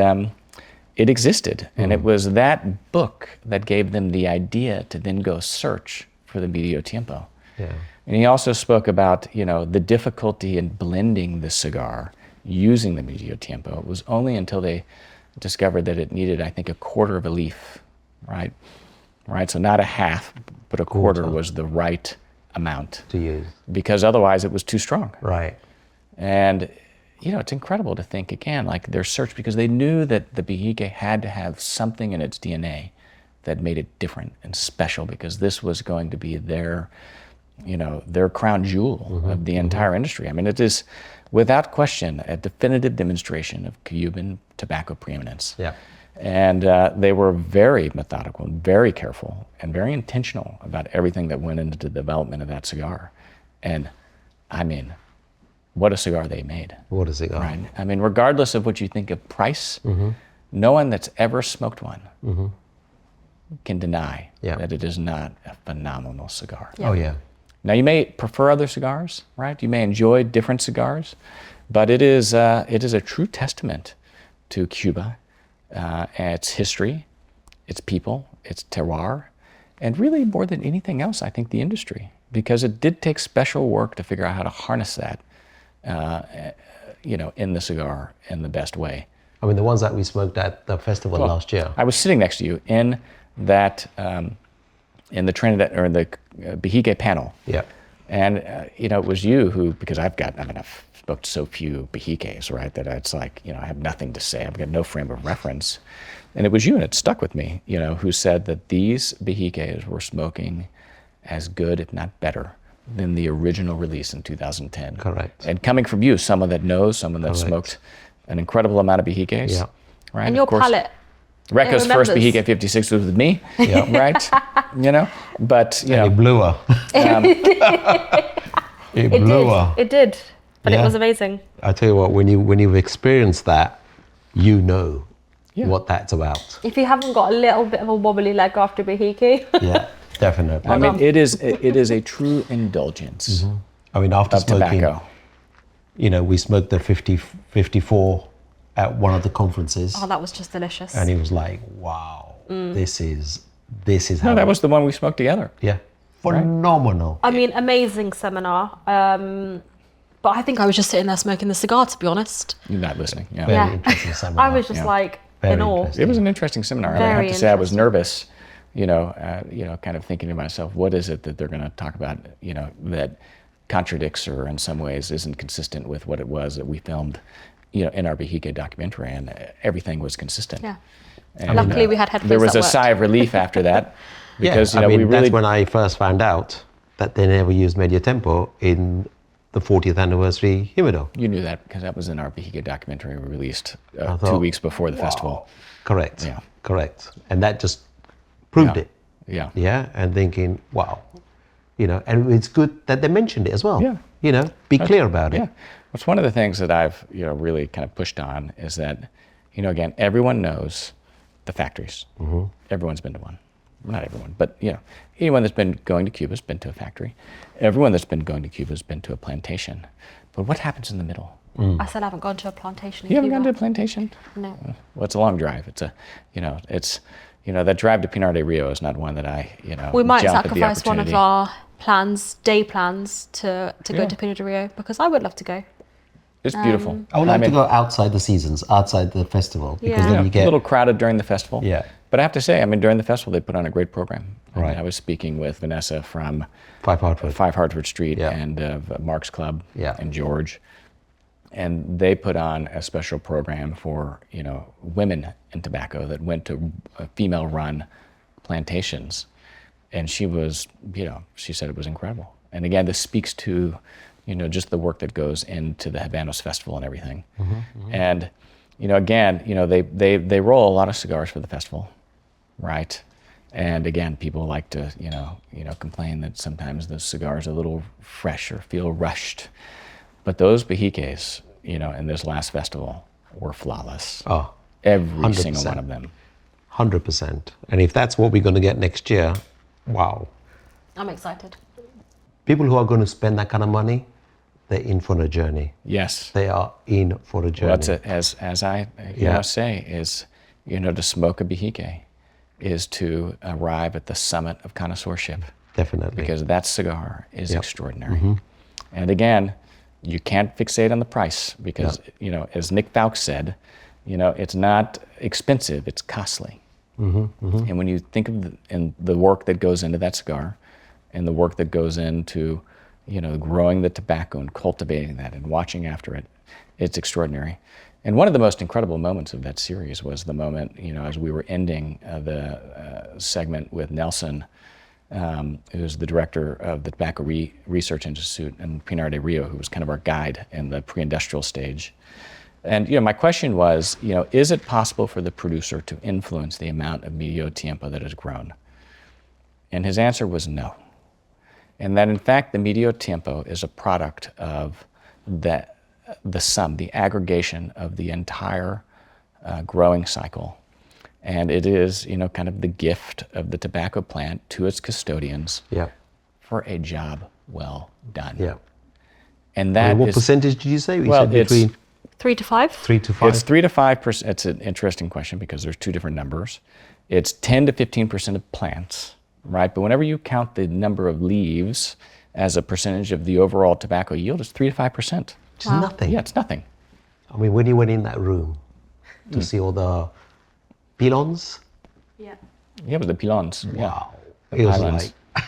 it existed. And it was that book that gave them the idea to then go search for the medio tiempo. Yeah. And he also spoke about, you know, the difficulty in blending the cigar using the medio tiempo. It was only until they discovered that it needed, I think, a quarter of a leaf, right? So not a half, but a quarter was the right amount to use. because otherwise it was too strong. Right. And, it's incredible to think, again, like their search, because they knew that the Behike had to have something in its DNA that made it different and special, because this was going to be their crown jewel of the entire industry. I mean, it is, without question, a definitive demonstration of Cuban tobacco preeminence. Yeah. And they were very methodical and very careful and very intentional about everything that went into the development of that cigar. And, I mean, what a cigar they made. What a cigar. Right? I mean, regardless of what you think of price, no one that's ever smoked one can deny that it is not a phenomenal cigar. Oh, yeah. Now, you may prefer other cigars, right? You may enjoy different cigars, but it is a true testament to Cuba, its history, its people, its terroir, and really more than anything else, I think the industry, because it did take special work to figure out how to harness that, in the cigar in the best way. I mean, the ones that we smoked at the festival last year. I was sitting next to you in that, in the Trinidad, or in the Behike panel. Yeah. And, it was you who, because I've smoked so few Behikes, right, that it's like, I have nothing to say. I've got no frame of reference. And it was you, and it stuck with me, who said that these Behikes were smoking as good, if not better, than the original release in 2010. Correct. And coming from you, someone that knows, someone that smoked an incredible amount of Behikes. Yeah. Right? And your palate. Rekha's first Behike 56 was with me, right? But, And it blew her. It blew her. It did. But it was amazing. I tell you what, when you've experienced that, what that's about. If you haven't got a little bit of a wobbly leg after Behike. Yeah, definitely. I mean, it is a true indulgence. I mean, after smoking, tobacco. We smoked the 54 at one of the conferences. Oh, that was just delicious. And he was like, wow, this is how. No, that was the one we smoked together. Yeah. Phenomenal. I mean, amazing seminar. But I think I was just sitting there smoking the cigar, to be honest. You're not listening. Yeah. Very interesting seminar. I was just in awe. It was an interesting seminar. I have to say I was nervous, kind of thinking to myself, what is it that they're going to talk about, that contradicts or in some ways isn't consistent with what it was that we filmed, in our Behike documentary, and everything was consistent. Yeah. And, luckily we had headphones. There was that a worked. sigh of relief after that, because we really. That's when I first found out that they never used medio tiempo in the 40th Anniversary Humidor. You knew that because that was in our Behike documentary we released 2 weeks before the festival. Correct. Yeah. Correct. And that just proved it. Yeah. Yeah. And thinking, wow, and it's good that they mentioned it as well. Yeah. Be clear about it. Yeah. It's one of the things that I've, really kind of pushed on is that, again, everyone knows the factories. Everyone's been to one. Not everyone, but, anyone that's been going to Cuba has been to a factory. Everyone that's been going to Cuba has been to a plantation. But what happens in the middle? I still haven't gone to a plantation in You Cuba. haven't gone to a plantation? No. Well, it's a long drive. It's that drive to Pinar del Rio is not one that I, We might jump at the sacrifice one of opportunity. our day plans to go to Pinar del Rio, because I would love to go. It's beautiful. I would like to go outside the seasons, outside the festival, because Yeah. then you A get little crowded during the festival. Yeah. But I have to say, during the festival, they put on a great program. Right. I was speaking with Vanessa from 5 Hartford. 5 Hartford Street Yeah. and Mark's Club Yeah. and George. And they put on a special program for, women in tobacco that went to female-run plantations. And she was, she said it was incredible. And again, this speaks to, just the work that goes into the Habanos festival and everything. And, again, they roll a lot of cigars for the festival, right? And again, people like to, complain that sometimes the cigars are a little fresh or feel rushed. But those Behikes, in this last festival were flawless. Oh, Every 100%. single one of them. 100%. And if that's what we're going to get next year, wow. I'm excited. People who are going to spend that kind of money, they're in for a journey. Yes. They are in for a journey. Well, that's it. As I say, is, to smoke a Behike is to arrive at the summit of connoisseurship. Definitely. Because that cigar is extraordinary. And again, you can't fixate on the price because, as Nick Fowkes said, it's not expensive, it's costly. And when you think of the work that goes into that cigar and the work that goes into, growing the tobacco and cultivating that and watching after it. It's extraordinary. And one of the most incredible moments of that series was the moment, as we were ending the segment with Nelson, who's the director of the Tobacco Research Institute, and Pinar de Rio, who was kind of our guide in the pre-industrial stage. And my question was, is it possible for the producer to influence the amount of medio tiempo that is grown? And his answer was no. And that in fact, the medio tiempo is a product of the sum, the aggregation of the entire growing cycle. And it is, kind of the gift of the tobacco plant to its custodians for a job well done. Yeah. And that what percentage did you say? We well, said between 3 to 5? 3 to 5? It's 3 to 5%. It's an interesting question because there's two different numbers. It's 10 to 15% of plants, right? But whenever you count the number of leaves as a percentage of the overall tobacco yield, it's 3 to 5%. It's nothing. Yeah, it's nothing. I mean, when you went in that room to see all the pylons, Yeah. Yeah, but the pylons. Yeah. wow, The it was pylons. like,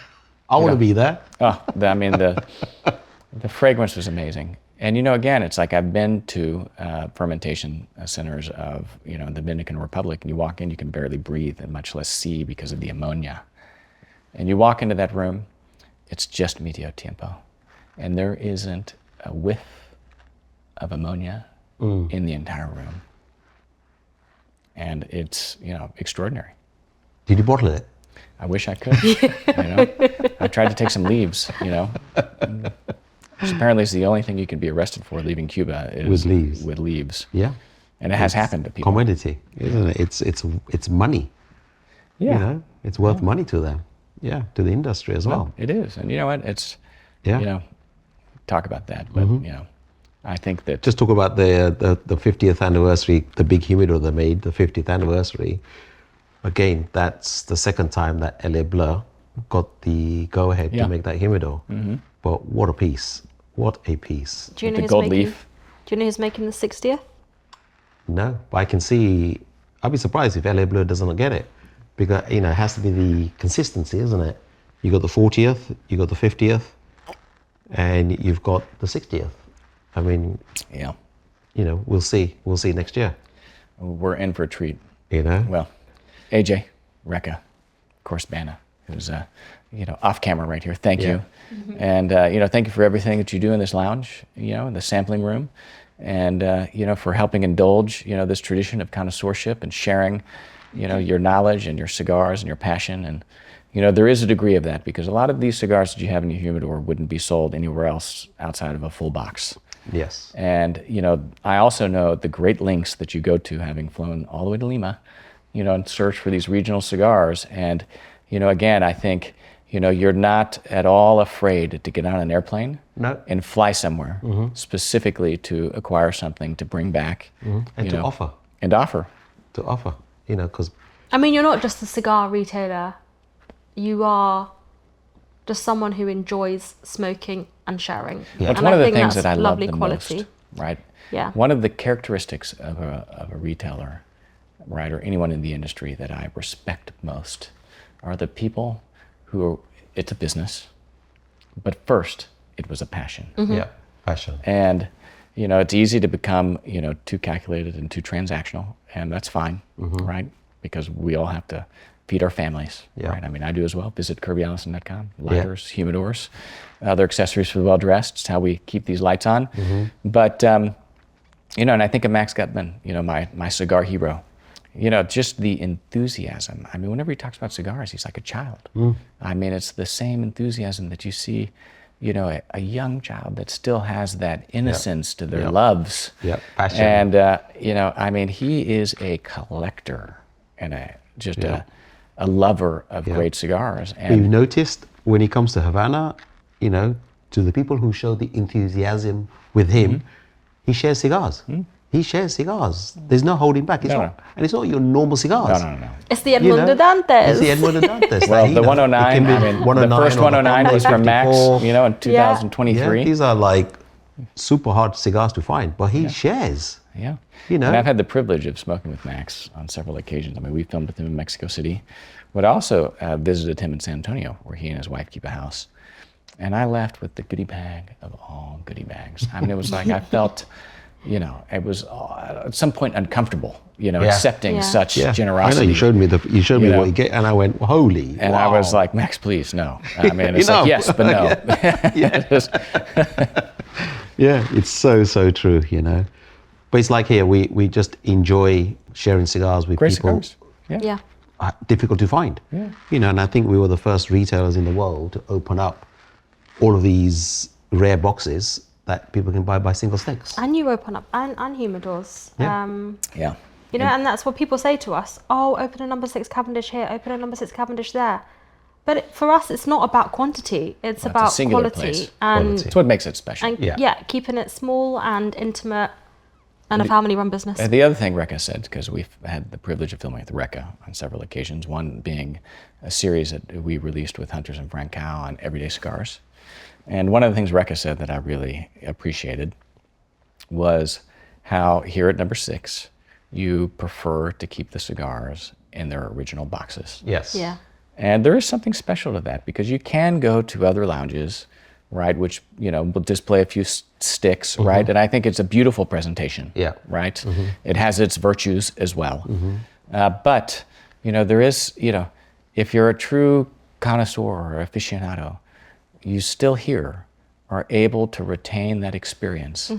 I want to be there. Oh, the fragrance was amazing. And again, it's like I've been to fermentation centers of, the Dominican Republic, and you walk in, you can barely breathe and much less see because of the ammonia. And you walk into that room, it's just medio tiempo. And there isn't a whiff of ammonia in the entire room. And it's, extraordinary. Did you bottle it? I wish I could. I tried to take some leaves, Which apparently is the only thing you can be arrested for leaving Cuba is With leaves. With leaves. Yeah. And it has happened to people. Commodity, isn't it? It's money. Yeah. It's worth money to them. Yeah, to the industry as well. It is. And you know what? It's, talk about that. But, I think that... Just talk about the 50th anniversary, the big humidor they made, the 50th anniversary. Again, that's the second time that LA Blur got the go-ahead to make that humidor. Mm-hmm. But what a piece. What a piece. Do you know the who's gold making, leaf. Do you know who's making the 60th? No, but I can see, I'd be surprised if LA Blur doesn't get it. Because, it has to be the consistency, isn't it? You got the 40th, you got the 50th, and you've got the 60th. I mean, we'll see. We'll see next year. We're in for a treat. Well, Ajay, Rekha, of course, Bana, who's, off camera right here. Thank you. Mm-hmm. And, thank you for everything that you do in this lounge, in the sampling room. And, for helping indulge, this tradition of connoisseurship and sharing, your knowledge and your cigars and your passion. And, there is a degree of that because a lot of these cigars that you have in your humidor wouldn't be sold anywhere else outside of a full box. yes. And, I also know the great lengths that you go to, having flown all the way to Lima, and search for these regional cigars. And, again, I think, you're not at all afraid to get on an airplane and fly somewhere specifically to acquire something to bring back. And to offer. And offer. To offer, because... I mean, you're not just a cigar retailer. You are just someone who enjoys smoking and sharing. Yeah. That's and one of the think things that's that I love lovely the quality. most, right? Yeah. One of the characteristics of a retailer, right, or anyone in the industry that I respect most are the people who it's a business, but first it was a passion. Mm-hmm. Yeah, passion. And, it's easy to become, too calculated and too transactional, and that's fine, right? Because we all have to feed our families, right? I mean, I do as well. Visit KirbyAllison.com, lighters, humidors, other accessories for the well-dressed. It's how we keep these lights on. But, and I think of Max Gutman, my cigar hero. Just the enthusiasm. I mean, whenever he talks about cigars, he's like a child. I mean, it's the same enthusiasm that you see, a young child that still has that innocence to their loves. Yeah, passion. And, I mean, he is a collector and a lover of great cigars. And We've noticed when he comes to Havana, to the people who show the enthusiasm with him, he shares cigars. He shares cigars. There's no holding back. And it's not your normal cigars. No. It's the Edmundo Dantes. It's the Edmundo Dantes. Well, the 109, the first 109 was from Max, in 2023. Yeah, these are like super hard cigars to find, but he shares. Yeah. And I've had the privilege of smoking with Max on several occasions. I mean, we filmed with him in Mexico City, but I also visited him in San Antonio, where he and his wife keep a house. And I left with the goodie bag of all goodie bags. I mean, it was like I felt, you know, it was at some point uncomfortable, you know, accepting such generosity. I know, you showed me what you get, and I went, holy. And wow. I was like, Max, please, no. I mean, it's like, yes, but no. Yeah, it's so true, you know. But it's like here, we just enjoy sharing cigars with Great people. Cigars. Yeah. Difficult to find. Yeah. You know, and I think we were the first retailers in the world to open up all of these rare boxes that people can buy by single sticks. And you open up and humidors. Yeah. You know, and that's what people say to us. Oh, open a No. 6 Cavendish here, open a No. 6 Cavendish there. But for us, it's not about quantity. It's about quality. Place. And that's what makes it special. And keeping it small and intimate and a family-run business. The other thing Rekha said, because we've had the privilege of filming with Rekha on several occasions, one being a series that we released with Hunters and Francois on everyday cigars. And one of the things Rekha said that I really appreciated was how here at No. 6, you prefer to keep the cigars in their original boxes. Yes. Yeah. And there is something special to that, because you can go to other lounges, right, which, you know, will display a few sticks, right? And I think it's a beautiful presentation, right? It has its virtues as well. But, you know, there is, you know, if you're a true connoisseur or aficionado, you still here are able to retain that experience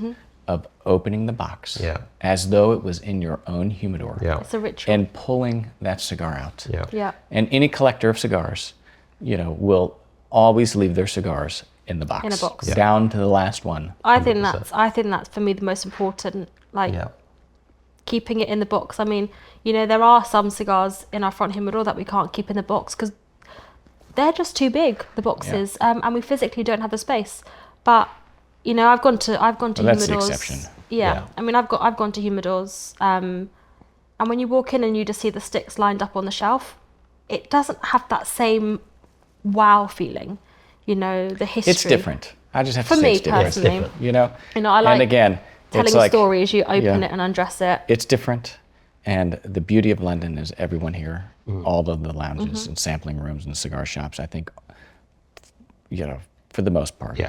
of opening the box as though it was in your own humidor. It's a ritual. And pulling that cigar out. Yeah. And any collector of cigars, you know, will always leave their cigars in the box. In a box. Down to the last one. I think that's for me the most important, like keeping it in the box. I mean, you know, there are some cigars in our front humidor that we can't keep in the box because they're just too big, the boxes, and we physically don't have the space. But you know, I've gone to humidors. That's the exception. Yeah. I mean, I've gone to humidors, and when you walk in and you just see the sticks lined up on the shelf, it doesn't have that same wow feeling. You know, the history. It's different. I just have to say it's different. For me personally, you know. I like and again, telling a story as you open it and undress it. It's different. And the beauty of London is everyone here, all of the lounges and sampling rooms and cigar shops, I think, you know, for the most part,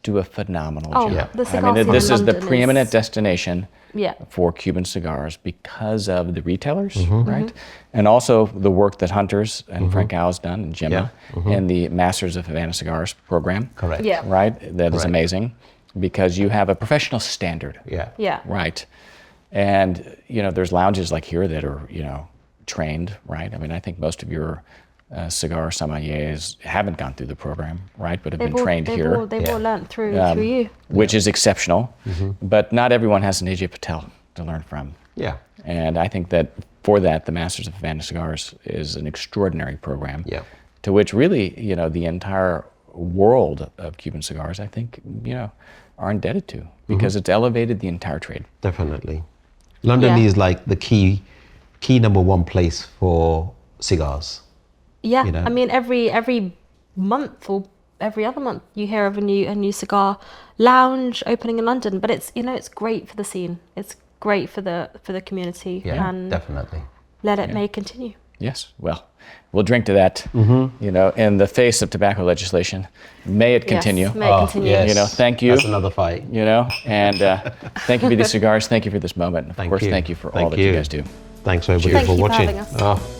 do a phenomenal job. The I mean, this is the preeminent destination yeah. for Cuban cigars because of the retailers, right? And also the work that Hunters and Francois has done, and Gemma, and the Masters of Havana Cigars program. Correct. Yeah. Right? That is amazing because you have a professional standard. Yeah. Yeah. Right. And, you know, there's lounges like here that are, you know, trained, right? I mean, I think most of your cigar sommeliers haven't gone through the program, right? But have been trained here. They've all learned through you. Which is exceptional. But not everyone has an Ajay Patel to learn from. Yeah. And I think that for that, the Masters of Havana Cigars is an extraordinary program. Yeah. To which really, you know, the entire world of Cuban cigars, I think, you know, are indebted to because it's elevated the entire trade. Definitely. London is like the key number one place for cigars. Yeah, you know? I mean, every month or every other month, you hear of a new cigar lounge opening in London. But it's, you know, it's great for the scene. It's great for the community. Yeah, and definitely. Let it may continue. Yes, well, we'll drink to that. You know, in the face of tobacco legislation, may it continue. Yes, may it continue. Yes. You know, thank you. That's another fight. You know, and thank you for these cigars. Thank you for this moment. And of course, thank you for all that you guys do. Thanks everybody for watching. Thank you for having us.